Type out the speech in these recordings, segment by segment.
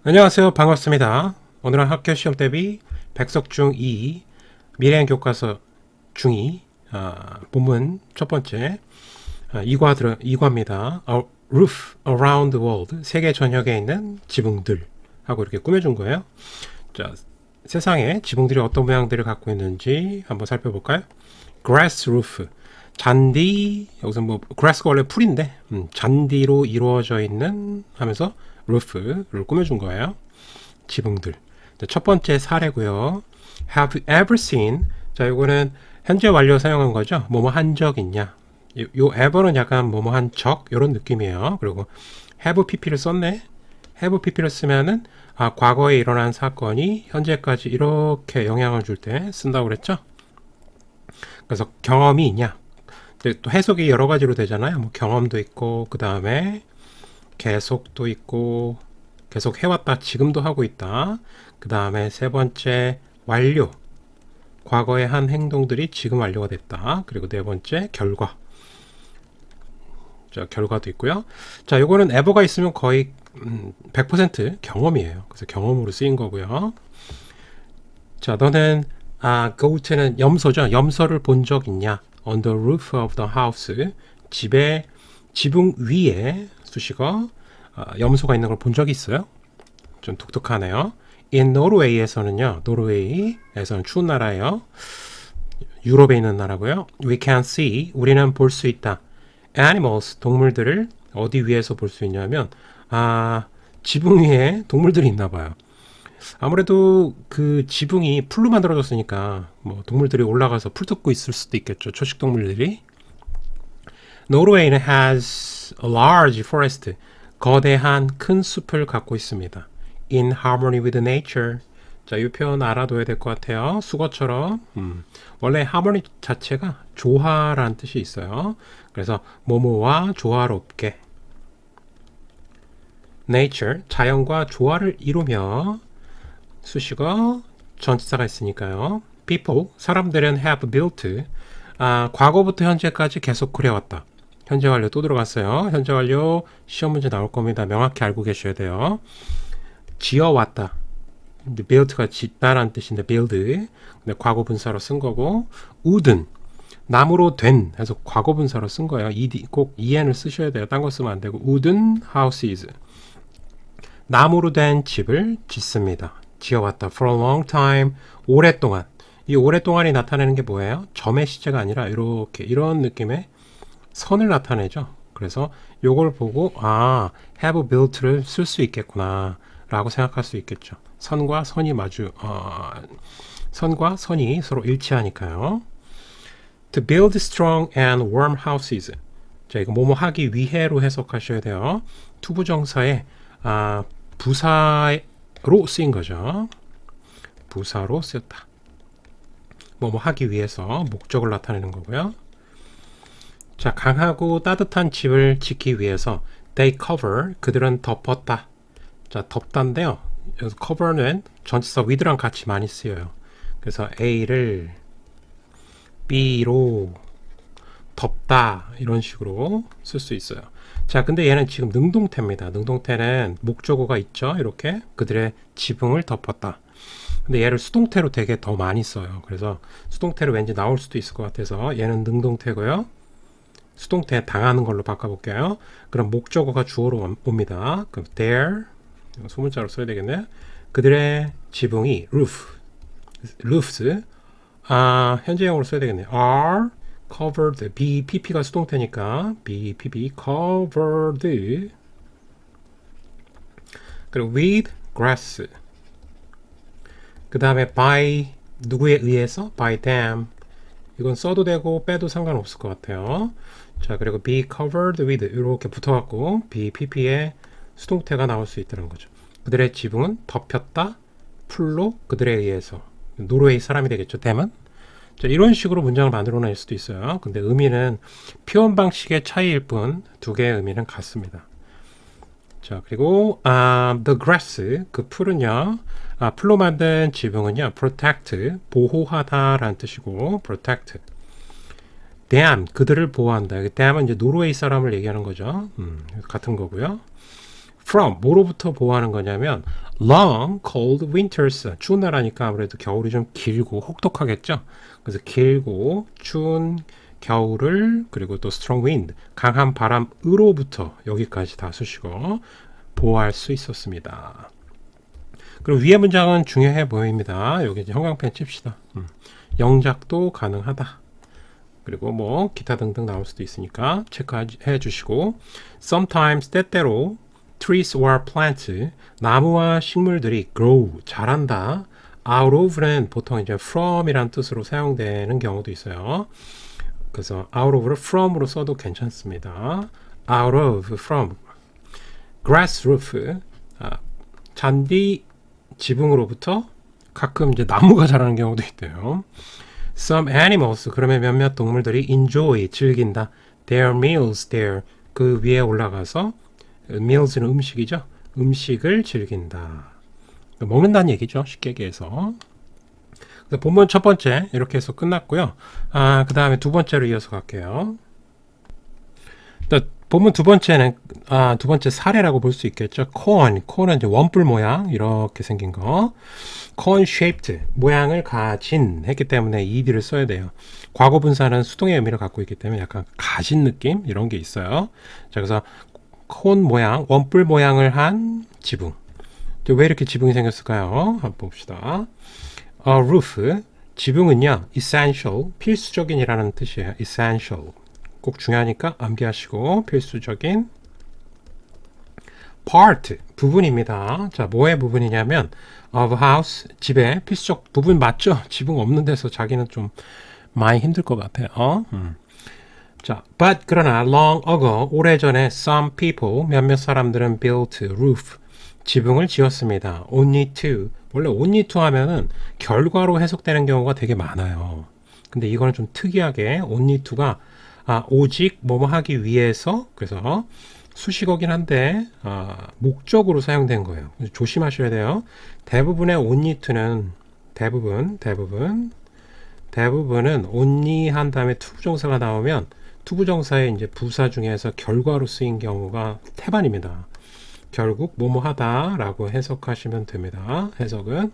안녕하세요. 반갑습니다. 오늘은 학교 시험 대비 백석중 2 미래행 교과서 중2 본문 첫 번째 2과입니다. A roof around the world. 세계 전역에 있는 지붕들 하고 이렇게 꾸며준 거예요. 자, 세상에 지붕들이 어떤 모양들을 갖고 있는지 한번 살펴볼까요? Grass roof. 잔디, 여기서 뭐 grass가 원래 풀인데 잔디로 이루어져 있는 하면서 roof를 꾸며준 거예요. 지붕들. 첫 번째 사례고요. Have you ever seen? 자, 이거는 현재 완료 사용한 거죠. 뭐뭐 한 적 있냐? 요 ever는 약간 뭐뭐 한 적 이런 느낌이에요. 그리고 have pp를 썼네. have pp를 쓰면은 과거에 일어난 사건이 현재까지 이렇게 영향을 줄 때 쓴다고 그랬죠. 그래서 경험이 있냐? 또 해석이 여러 가지로 되잖아요. 뭐 경험도 있고 그 다음에 계속도 있고 계속 해왔다 지금도 하고 있다. 그 다음에 세 번째 완료. 과거의 한 행동들이 지금 완료가 됐다. 그리고 네 번째 결과. 자, 결과도 있고요. 자, 요거는 ever가 있으면 거의 100% 경험이에요. 그래서 경험으로 쓰인 거고요. 자, 너는 goat는 염소죠. 염소를 본 적 있냐? On the roof of the house. 집의 지붕 위에 수식어 염소가 있는 걸 본 적이 있어요? 좀 독특하네요. In Norway에서는요. 노르웨이에서는 추운 나라예요. 유럽에 있는 나라고요. We can see. 우리는 볼 수 있다. Animals. 동물들을 어디 위에서 볼 수 있냐면 지붕 위에 동물들이 있나 봐요. 아무래도 그 지붕이 풀로 만들어졌으니까 뭐 동물들이 올라가서 풀 뜯고 있을 수도 있겠죠. 초식 동물들이. 노르웨이는 has a large forest. 거대한 큰 숲을 갖고 있습니다. In harmony with nature. 자, 이 표현 알아둬야 될 것 같아요. 수거처럼. 원래 harmony 자체가 조화라는 뜻이 있어요. 그래서 뭐뭐와 조화롭게. nature, 자연과 조화를 이루며 수식어, 전치사가 있으니까요. people, 사람들은 have built. 과거부터 현재까지 계속 그려왔다. 현재 완료 또 들어갔어요. 현재 완료 시험 문제 나올 겁니다. 명확히 알고 계셔야 돼요. 지어왔다. build가 짓다라는 뜻인데 build. 근데 과거 분사로 쓴 거고 wooden 나무로 된 해서 과거 분사로 쓴 거예요. 꼭 en을 쓰셔야 돼요. 딴 거 쓰면 안 되고 wooden houses. 나무로 된 집을 짓습니다. 지어왔다. For a long time. 오랫동안. 이 오랫동안이 나타내는 게 뭐예요? 점의 시제가 아니라 이렇게 이런 느낌의 선을 나타내죠. 그래서 요걸 보고 have built를 쓸 수 있겠구나 라고 생각할 수 있겠죠. 선과 선이 선과 선이 서로 일치하니까요. To build strong and warm houses. 자, 이거 뭐뭐 하기 위해로 해석하셔야 돼요. 투부정사에 부사로 쓰인 거죠. 부사로 쓰였다. 뭐뭐 하기 위해서 목적을 나타내는 거고요. 자, 강하고 따뜻한 집을 짓기 위해서 they cover, 그들은 덮었다. 자, 덮다인데요. 여기서 cover는 전치사 with랑 같이 많이 쓰여요. 그래서 A를 B로 덮다 이런 식으로 쓸 수 있어요. 자, 근데 얘는 지금 능동태입니다. 능동태는 목적어가 있죠. 이렇게 그들의 지붕을 덮었다. 근데 얘를 수동태로 되게 더 많이 써요. 그래서 수동태로 왠지 나올 수도 있을 것 같아서 얘는 능동태고요. 수동태 당하는 걸로 바꿔볼게요. 그럼 목적어가 주어로 옵니다. 그럼 their 소문자로 써야 되겠네요. 그들의 지붕이 roofs 현재형으로 써야 되겠네요. are covered. BPP가 수동태니까 BPP covered. 그리고 with grass. 그 다음에 by 누구에 의해서? by them. 이건 써도 되고 빼도 상관없을 것 같아요. 자, 그리고 be covered with 이렇게 붙어갖고 BPP의 수동태가 나올 수 있다는 거죠. 그들의 지붕은 덮였다. 풀로 그들에 의해서. 노르웨이 사람이 되겠죠. 댐은. 자, 이런 식으로 문장을 만들어낼 수도 있어요. 근데 의미는 표현 방식의 차이일 뿐 두 개의 의미는 같습니다. 자, 그리고 the grass 그 풀은요. 풀로 만든 지붕은요. protect 보호하다라는 뜻이고 protect. them 그들을 보호한다. dam은 이제 노르웨이 사람을 얘기하는 거죠. 같은 거고요. from 뭐로부터 보호하는 거냐면 long cold winters 추운 나라니까 아무래도 겨울이 좀 길고 혹독하겠죠. 그래서 길고 추운 겨울을 그리고 또 strong wind 강한 바람으로부터 여기까지 다 쓰시고 보호할 수 있었습니다. 그리고 위의 문장은 중요해 보입니다. 여기 이제 형광펜 칩시다. 영작도 가능하다. 그리고 뭐 기타 등등 나올 수도 있으니까 체크해 주시고 sometimes 때때로 trees or plants 나무와 식물들이 grow 자란다. out of는 보통 이제 from이란 뜻으로 사용되는 경우도 있어요. 그래서 out of를 from으로 써도 괜찮습니다. out of, from grass roof 잔디 지붕으로부터 가끔 이제 나무가 자라는 경우도 있대요. Some animals 그러면 몇몇 동물들이 enjoy 즐긴다. Their meals there 그 위에 올라가서 meals는 음식이죠. 음식을 즐긴다. 먹는다는 얘기죠. 쉽게 얘기해서. 본문 첫 번째 이렇게 해서 끝났고요. 그 다음에 두 번째로 이어서 갈게요. 본문 두 번째는 두 번째 사례라고 볼 수 있겠죠. corn은 이제 원뿔 모양 이렇게 생긴 거. corn shaped 모양을 가진 했기 때문에 ed를 써야 돼요. 과거 분사는 수동의 의미를 갖고 있기 때문에 약간 가진 느낌 이런 게 있어요. 자, 그래서 corn 모양, 원뿔 모양을 한 지붕. 왜 이렇게 지붕이 생겼을까요? 한번 봅시다. roof 지붕은요 essential 필수적인이라는 뜻이에요. essential 꼭 중요하니까 암기하시고 필수적인 part 부분입니다. 자, 뭐의 부분이냐면 of house 집의 필수적 부분 맞죠? 지붕 없는 데서 자기는 좀 많이 힘들 것 같아요. 자, but 그러나 long ago 오래전에 some people 몇몇 사람들은 built roof 지붕을 지었습니다. only to 원래 only to 하면은 결과로 해석되는 경우가 되게 많아요. 근데 이거는 좀 특이하게 only to가 오직 뭐뭐 하기 위해서 그래서 수식어긴 한데 목적으로 사용된 거예요. 조심하셔야 돼요. 대부분의 only to는 대부분은 only 한 다음에 투부정사가 나오면 투부정사의 이제 부사 중에서 결과로 쓰인 경우가 태반입니다. 결국 뭐뭐 하다라고 해석하시면 됩니다. 해석은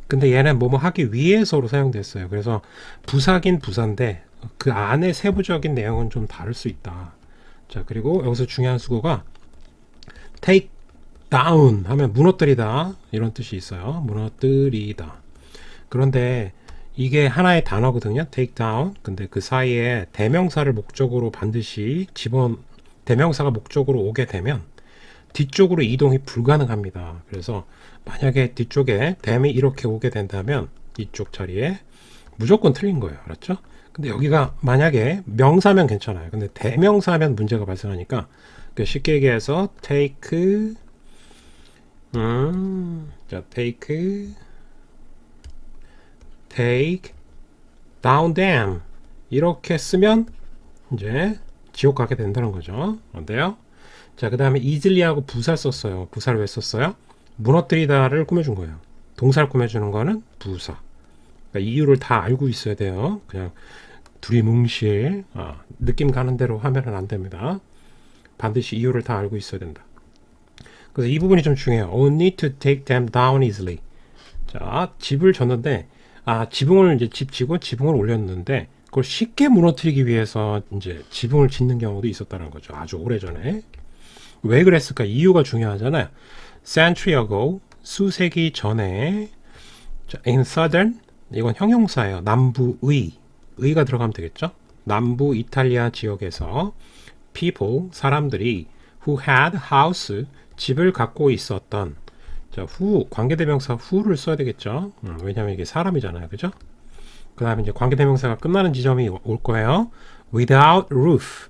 근데 얘는 뭐뭐 하기 위해서로 사용됐어요. 그래서 부사긴 부사인데 그 안에 세부적인 내용은 좀 다를 수 있다. 자, 그리고 여기서 중요한 수고가 take down 하면 무너뜨리다 이런 뜻이 있어요. 무너뜨리다. 그런데 이게 하나의 단어거든요. take down. 근데 그 사이에 대명사를 목적으로 반드시 대명사가 목적으로 오게 되면 뒤쪽으로 이동이 불가능합니다. 그래서 만약에 뒤쪽에 댐이 이렇게 오게 된다면 이쪽 자리에 무조건 틀린 거예요. 알았죠? 근데 여기가 만약에 명사면 괜찮아요. 근데 대명사면 문제가 발생하니까 쉽게 얘기해서 take down dam 이렇게 쓰면 이제 지옥 가게 된다는 거죠. 어때요? 자, 그 다음에 easily하고 부사 썼어요. 부사를 왜 썼어요? 무너뜨리다를 꾸며준 거예요. 동사를 꾸며주는 거는 부사. 그러니까 이유를 다 알고 있어야 돼요. 그냥 두리뭉실 느낌 가는 대로 하면은 안 됩니다. 반드시 이유를 다 알고 있어야 된다. 그래서 이 부분이 좀 중요해요. Only to take them down easily. 자, 집을 졌는데 지붕을 이제 집 지고 지붕을 올렸는데 그걸 쉽게 무너뜨리기 위해서 이제 지붕을 짓는 경우도 있었다는 거죠. 아주 오래전에. 왜 그랬을까? 이유가 중요하잖아요. Century ago, 수세기 전에 in southern, 이건 형용사예요. 남부의, 의가 들어가면 되겠죠? 남부 이탈리아 지역에서 people, 사람들이 who had house, 집을 갖고 있었던 자, who, 관계대명사 who를 써야 되겠죠? 왜냐하면 이게 사람이잖아요. 그죠? 그 다음에 이제 관계대명사가 끝나는 지점이 올 거예요. without roof,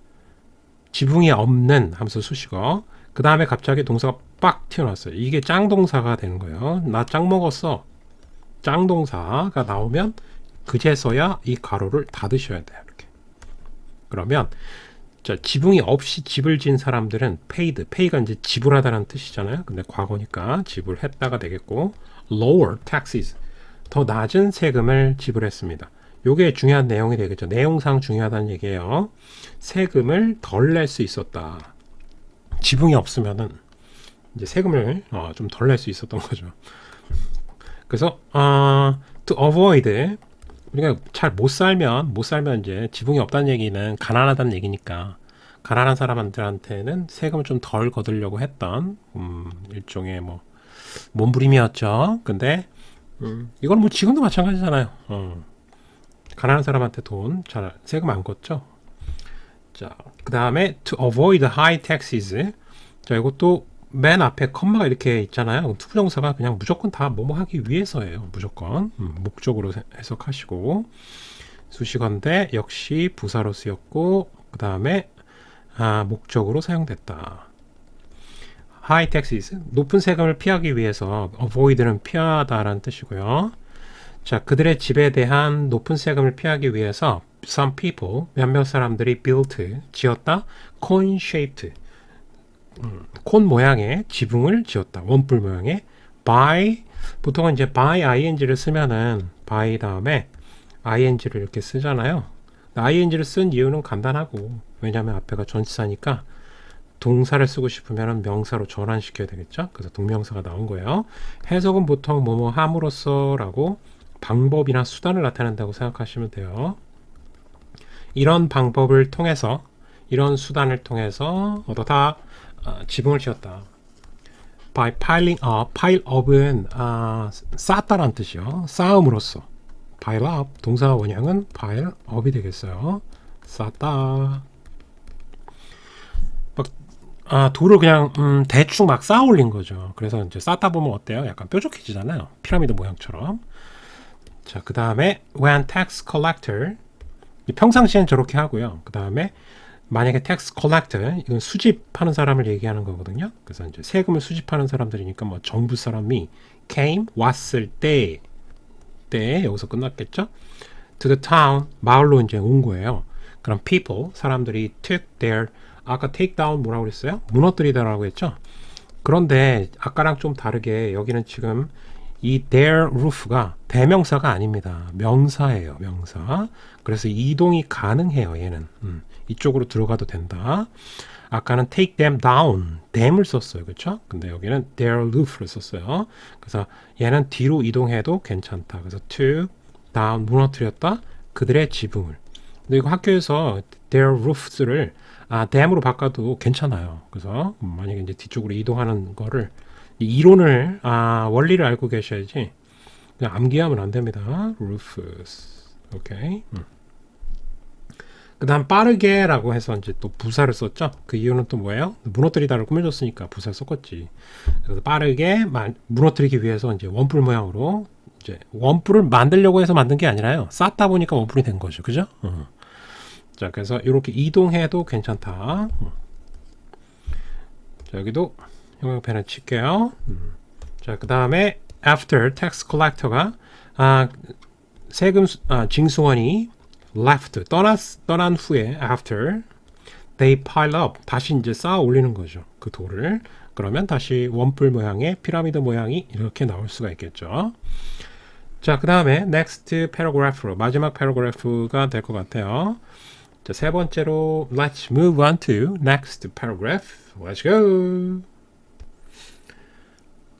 지붕이 없는 하면서 수식어. 그 다음에 갑자기 동사가 빡 튀어나왔어요. 이게 짱동사가 되는 거예요. 나 짱 먹었어. 짱동사가 나오면 그제서야 이 가로를 닫으셔야 돼요. 이렇게. 그러면 자, 지붕이 없이 집을 지은 사람들은 paid, pay가 이제 지불하다는 뜻이잖아요. 근데 과거니까 지불했다가 되겠고 lower taxes, 더 낮은 세금을 지불했습니다. 요게 중요한 내용이 되겠죠. 내용상 중요하다는 얘기예요. 세금을 덜 낼 수 있었다. 지붕이 없으면은 이제 세금을 좀 덜 낼 수 있었던 거죠. 그래서 to avoid 우리가 잘 못 살면 이제 지붕이 없다는 얘기는 가난하다는 얘기니까 가난한 사람들한테는 세금을 좀 덜 거두려고 했던 일종의 뭐 몸부림이었죠. 근데 이건 뭐 지금도 마찬가지잖아요. 가난한 사람한테 돈 잘 세금 안 걷죠. 자, 그 다음에 to avoid high taxes. 자, 이것도 맨 앞에 컴마가 이렇게 있잖아요. 투부정사가 그냥 무조건 다 뭐뭐 하기 위해서예요. 무조건 목적으로 해석하시고 수식어인데 역시 부사로 쓰였고 그 다음에 목적으로 사용됐다. high taxes 높은 세금을 피하기 위해서 avoid는 피하다라는 뜻이고요. 자, 그들의 집에 대한 높은 세금을 피하기 위해서 some people 몇몇 사람들이 built 지었다 cone-shaped 콘 모양의 지붕을 지었다. 원뿔 모양의 by 보통은 이제 by ing를 쓰면은 by 다음에 ing를 이렇게 쓰잖아요. ing를 쓴 이유는 간단하고 왜냐하면 앞에가 전치사니까 동사를 쓰고 싶으면 명사로 전환시켜야 되겠죠. 그래서 동명사가 나온 거예요. 해석은 보통 뭐뭐 함으로써라고 방법이나 수단을 나타낸다고 생각하시면 돼요. 이런 방법을 통해서 이런 수단을 통해서 다 지붕을 지었다. By piling up, pile up은 쌓다란 뜻이요. 쌓음으로써. pile up 동사 원형은 pile up이 되겠어요. 쌓다. 돌을 그냥 대충 막 쌓아 올린 거죠. 그래서 이제 쌓다 보면 어때요? 약간 뾰족해지잖아요. 피라미드 모양처럼. 자, 그 다음에 when tax collector 평상시엔 저렇게 하고요. 그 다음에 만약에 tax collector 이건 수집하는 사람을 얘기하는 거거든요. 그래서 이제 세금을 수집하는 사람들이니까 뭐 정부 사람이 came 왔을 때 여기서 끝났겠죠. to the town 마을로 이제 온 거예요. 그럼 people 사람들이 took their 아까 take down 뭐라고 그랬어요? 무너뜨리다라고 했죠. 그런데 아까랑 좀 다르게 여기는 지금 이 their roof가 대명사가 아닙니다. 명사예요. 명사. 그래서 이동이 가능해요. 얘는. 이쪽으로 들어가도 된다. 아까는 take them down, dam을 썼어요. 그렇죠? 근데 여기는 their roof를 썼어요. 그래서 얘는 뒤로 이동해도 괜찮다. 그래서 to down, 무너뜨렸다. 그들의 지붕을. 근데 이거 학교에서 their roofs를 dam으로 바꿔도 괜찮아요. 그래서 만약에 이제 뒤쪽으로 이동하는 거를 이론을 원리를 알고 계셔야지 그냥 암기하면 안 됩니다. roofs. 오케이. 그 다음 빠르게라고 해서 이제 또 부사를 썼죠. 그 이유는 또 뭐예요? 무너뜨리다를 꾸며줬으니까 부사를 썼겠지. 그래서 빠르게 무너뜨리기 위해서 이제 원뿔 모양으로 이제 원뿔을 만들려고 해서 만든 게 아니라요. 쌓다 보니까 원뿔이 된 거죠. 그죠? 자, 그래서 이렇게 이동해도 괜찮다. 자, 여기도 형용편을 칠게요. 자, 그 다음에 after tax collector가 세금 징수원이 left 떠난 후에 after they pile up 다시 이제 쌓아 올리는 거죠. 그 돌을. 그러면 다시 원뿔 모양의 피라미드 모양이 이렇게 나올 수가 있겠죠. 자, 그 다음에 next paragraph로 마지막 패러그래프가 될 것 같아요. 자, 세 번째로 let's move on to next paragraph. Let's go.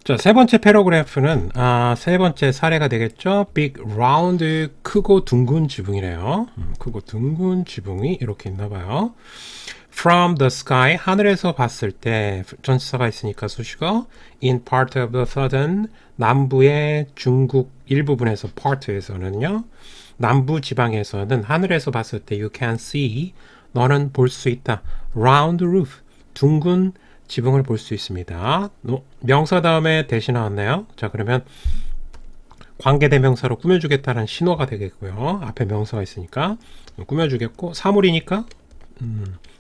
자, 세 번째 패러그래프는 세 번째 사례가 되겠죠. big round 크고 둥근 지붕이래요. 크고 둥근 지붕이 이렇게 있나 봐요. from the sky 하늘에서 봤을 때 전치사가 있으니까 수식어 in part of the southern 남부의 중국 일부분에서 part에서는요. 남부 지방에서는 하늘에서 봤을 때 you can see 너는 볼 수 있다. round roof 둥근 지붕을 볼 수 있습니다. 명사 다음에 대시 나왔네요. 자, 그러면 관계대명사로 꾸며주겠다는 신호가 되겠고요. 앞에 명사가 있으니까 꾸며주겠고 사물이니까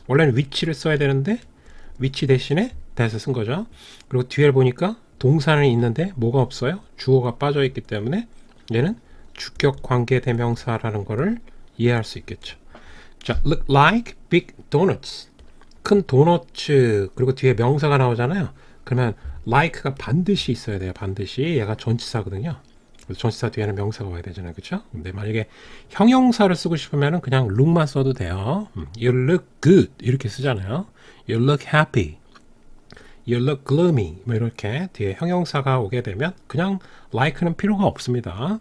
원래는 위치를 써야 되는데 위치 대신에 that을 쓴 거죠. 그리고 뒤에 보니까 동사는 있는데 뭐가 없어요? 주어가 빠져 있기 때문에 얘는 주격 관계대명사라는 거를 이해할 수 있겠죠. 자, look like big donuts. 큰 도너츠 그리고 뒤에 명사가 나오잖아요. 그러면 like가 반드시 있어야 돼요. 반드시 얘가 전치사거든요. 그래서 전치사 뒤에는 명사가 와야 되잖아요. 그렇죠? 근데 만약에 형용사를 쓰고 싶으면 그냥 look만 써도 돼요. You look good 이렇게 쓰잖아요. You look happy. You look gloomy. 뭐 이렇게 뒤에 형용사가 오게 되면 그냥 like는 필요가 없습니다.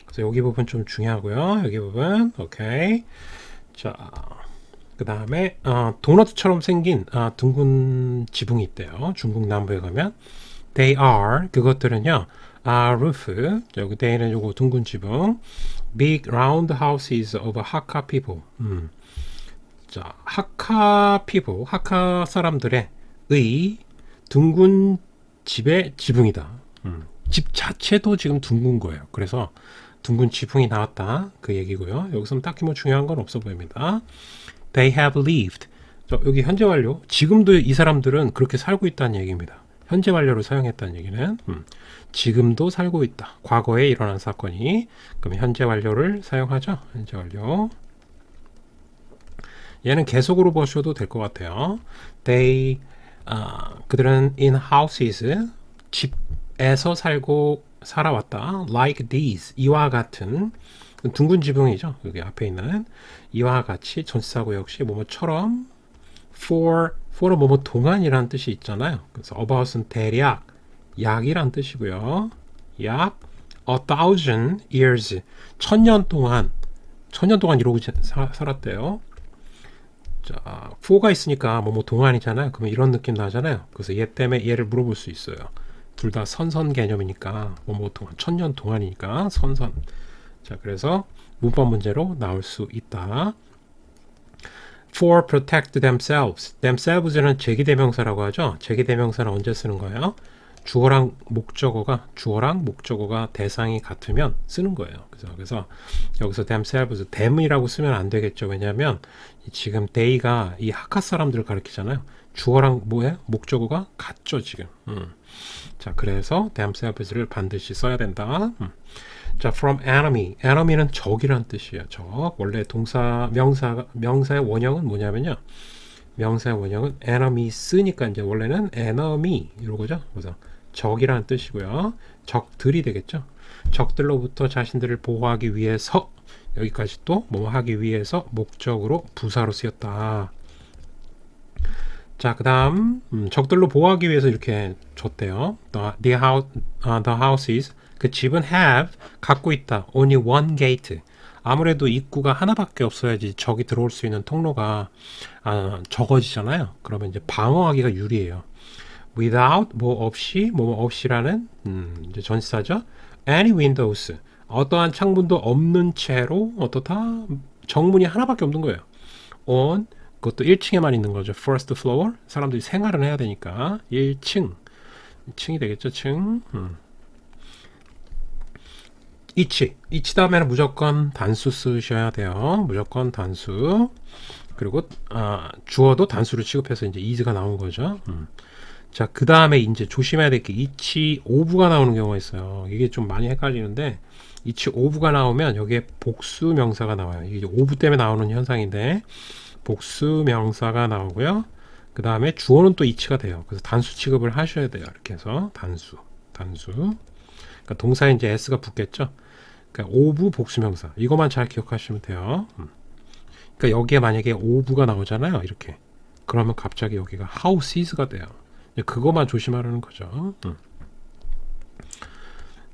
그래서 여기 부분 좀 중요하고요. 여기 부분 오케이. 자, 그 다음에 도넛처럼 생긴 둥근 지붕이 있대요. 중국 남부에 가면 They are 그것들은요. roof 여기 they는 요거 둥근 지붕 Big round houses of Hakka people. 자, 하카 people 하카 사람들의 둥근 집의 지붕이다. 집 자체도 지금 둥근 거예요. 그래서 둥근 지붕이 나왔다 그 얘기고요. 여기서는 딱히 뭐 중요한 건 없어 보입니다. They have lived. 여기 현재 완료. 지금도 이 사람들은 그렇게 살고 있다는 얘기입니다. 현재 완료를 사용했다는 얘기는 지금도 살고 있다. 과거에 일어난 사건이. 그럼 현재 완료를 사용하죠. 현재 완료. 얘는 계속으로 보셔도 될 것 같아요. They 그들은 in houses 집에서 살아왔다. Like these 이와 같은 둥근 지붕이죠. 여기 앞에 있는 이와 같이 전치사고 역시 뭐뭐처럼 for는 뭐뭐 동안이라는 뜻이 있잖아요. 그래서 about은 대략 약이란 뜻이고요. 약 1,000 years 천년 동안 이러고 살았대요. 자, for가 있으니까 뭐뭐 동안이잖아요. 그러면 이런 느낌 나잖아요. 그래서 얘 때문에 얘를 물어볼 수 있어요. 둘 다 선선 개념이니까 뭐뭐 동안 천년 동안이니까 선선. 자, 그래서 문법 문제로 나올 수 있다. For protect themselves는 제기대명사라고 하죠. 제기대명사는 언제 쓰는 거예요? 주어랑 목적어가 대상이 같으면 쓰는 거예요. 그래서 여기서 themselves them이라고 쓰면 안 되겠죠. 왜냐하면 지금 they가 이 하카 사람들을 가리키잖아요. 주어랑 뭐예요? 목적어가 같죠 지금. 자, 그래서 themselves를 반드시 써야 된다. 자, from enemy는 적이란 뜻이에요. 적. 원래 동사 명사의 원형은 뭐냐면요. 명사의 원형은 enemys니까 이제 원래는 enemy 이러고죠. 그래서 적이라는 뜻이고요. 적들이 되겠죠. 적들로부터 자신들을 보호하기 위해서 여기까지 또 뭐 하기 위해서 목적으로 부사로 쓰였다. 자, 그 다음 적들로 보호하기 위해서 이렇게 줬대요. The houses 그 집은 have 갖고 있다. Only one gate. 아무래도 입구가 하나밖에 없어야지 적이 들어올 수 있는 통로가 적어지잖아요. 그러면 이제 방어하기가 유리해요. Without 뭐 없이라는 이제 전치사죠. Any windows 어떠한 창문도 없는 채로 어떻다 정문이 하나밖에 없는 거예요. On 그것도 1층에만 있는 거죠. First floor 사람들이 생활을 해야 되니까 1층이 되겠죠. 층. each 다음에는 무조건 단수 쓰셔야 돼요. 무조건 단수. 그리고 주어도 단수를 취급해서 이제 is가 나온 거죠. 자, 그 다음에 이제 조심해야 될 게 each of가 나오는 경우가 있어요. 이게 좀 많이 헷갈리는데 each of가 나오면 여기에 복수 명사가 나와요. 이게 of 때문에 나오는 현상인데 복수 명사가 나오고요. 그 다음에 주어는 또 each가 돼요. 그래서 단수 취급을 하셔야 돼요. 이렇게 해서 단수. 그러니까 동사에 이제 s가 붙겠죠. 그러니까 of 복수명사 이것만 잘 기억하시면 돼요. 그러니까 여기에 만약에 of가 나오잖아요. 이렇게 그러면 갑자기 여기가 houses가 돼요. 그것만 조심하라는 거죠.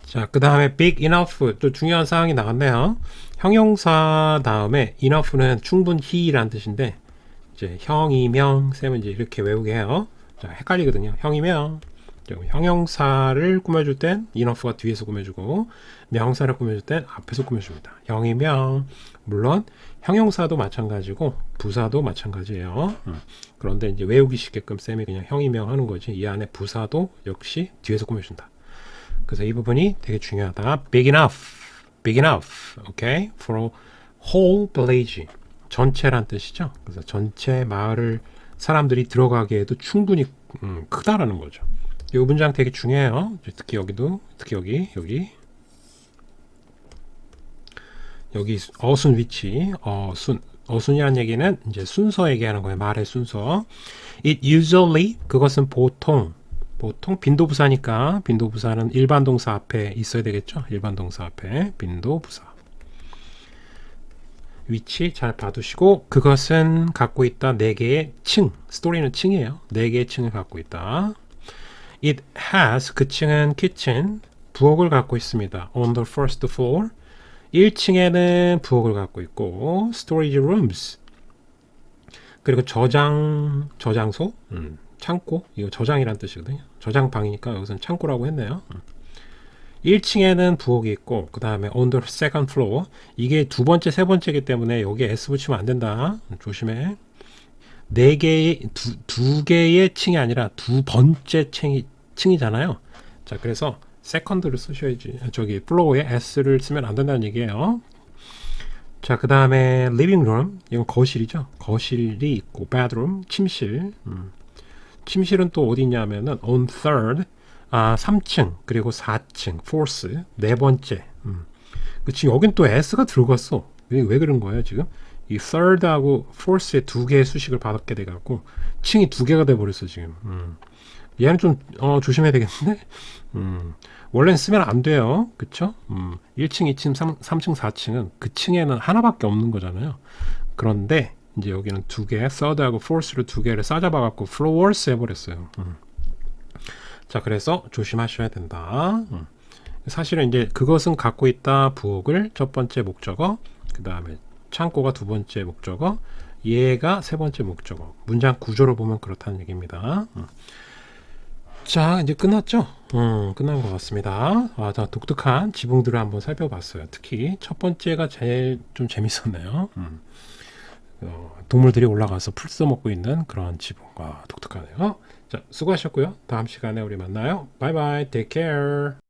자, 그 다음에 big enough 또 중요한 사항이 나왔네요. 형용사 다음에 enough는 충분히라는 뜻인데 이제 형이명 쌤은 이제 이렇게 외우게 해요. 자, 헷갈리거든요. 형이명 형용사를 꾸며줄 땐 enough가 뒤에서 꾸며주고 명사를 꾸며줄 땐 앞에서 꾸며줍니다. 형이명 물론 형용사도 마찬가지고 부사도 마찬가지예요. 그런데 이제 외우기 쉽게끔 쌤이 그냥 형이명 하는 거지 이 안에 부사도 역시 뒤에서 꾸며준다. 그래서 이 부분이 되게 중요하다. big enough, okay, for a whole village 전체란 뜻이죠. 그래서 전체 마을을 사람들이 들어가기에도 충분히 크다라는 거죠. 이 문장 되게 중요해요. 특히 여기 어순 위치, 어순이라는 얘기는 이제 순서 얘기하는 거예요. 말의 순서. It usually 그것은 보통 빈도부사니까 빈도부사는 일반 동사 앞에 있어야 되겠죠. 일반 동사 앞에 빈도부사. 위치 잘 봐두시고 그것은 갖고 있다 4개의 층. 스토리는 층이에요. 4개의 층을 갖고 있다. It has 그 층은 kitchen 부엌을 갖고 있습니다. On the first floor 1층에는 부엌을 갖고 있고 storage rooms 그리고 저장소 창고 이거 저장이란 뜻이거든요. 저장방이니까 여기서는 창고라고 했네요. 1층에는 부엌이 있고 그 다음에 on the second floor 이게 두 번째 세 번째이기 때문에 여기에 S 붙이면 안 된다. 조심해. 네 개의 두 개의 층이 아니라 두 번째 층이잖아요. 자 그래서 세컨드를 쓰셔야지. 저기 플로어에 S를 쓰면 안 된다는 얘기예요. 자 그 다음에 living room 이건 거실이죠. 거실이 있고 bedroom 침실. 침실은 또 어디 있냐면은 on third 3층 그리고 4층 fourth 네 번째. 지금 여긴 또 S가 들어갔어. 왜 그런 거예요 지금? 이 third하고 fourth에 두 개의 수식을 받게 돼갖고 층이 두 개가 돼버렸어 지금. 얘는 좀 조심해야 되겠는데. 원래는 쓰면 안 돼요. 그쵸? 1층, 2층, 3층, 4층은 그 층에는 하나밖에 없는 거잖아요. 그런데 이제 여기는 두 개, third하고 fourth를 두 개를 싸잡아갖고 floors 해버렸어요. 자, 그래서 조심하셔야 된다. 사실은 이제 그것은 갖고 있다 부엌을 첫 번째 목적어, 그 다음에 창고가 두 번째 목적어, 얘가 세 번째 목적어. 문장 구조로 보면 그렇다는 얘기입니다. 자, 이제 끝났죠? 끝난 것 같습니다. 자, 독특한 지붕들을 한번 살펴봤어요. 특히 첫 번째가 제일 좀 재밌었네요. 동물들이 올라가서 풀 써먹고 있는 그런 지붕과 독특하네요. 자, 수고하셨고요. 다음 시간에 우리 만나요. 바이바이. Take care.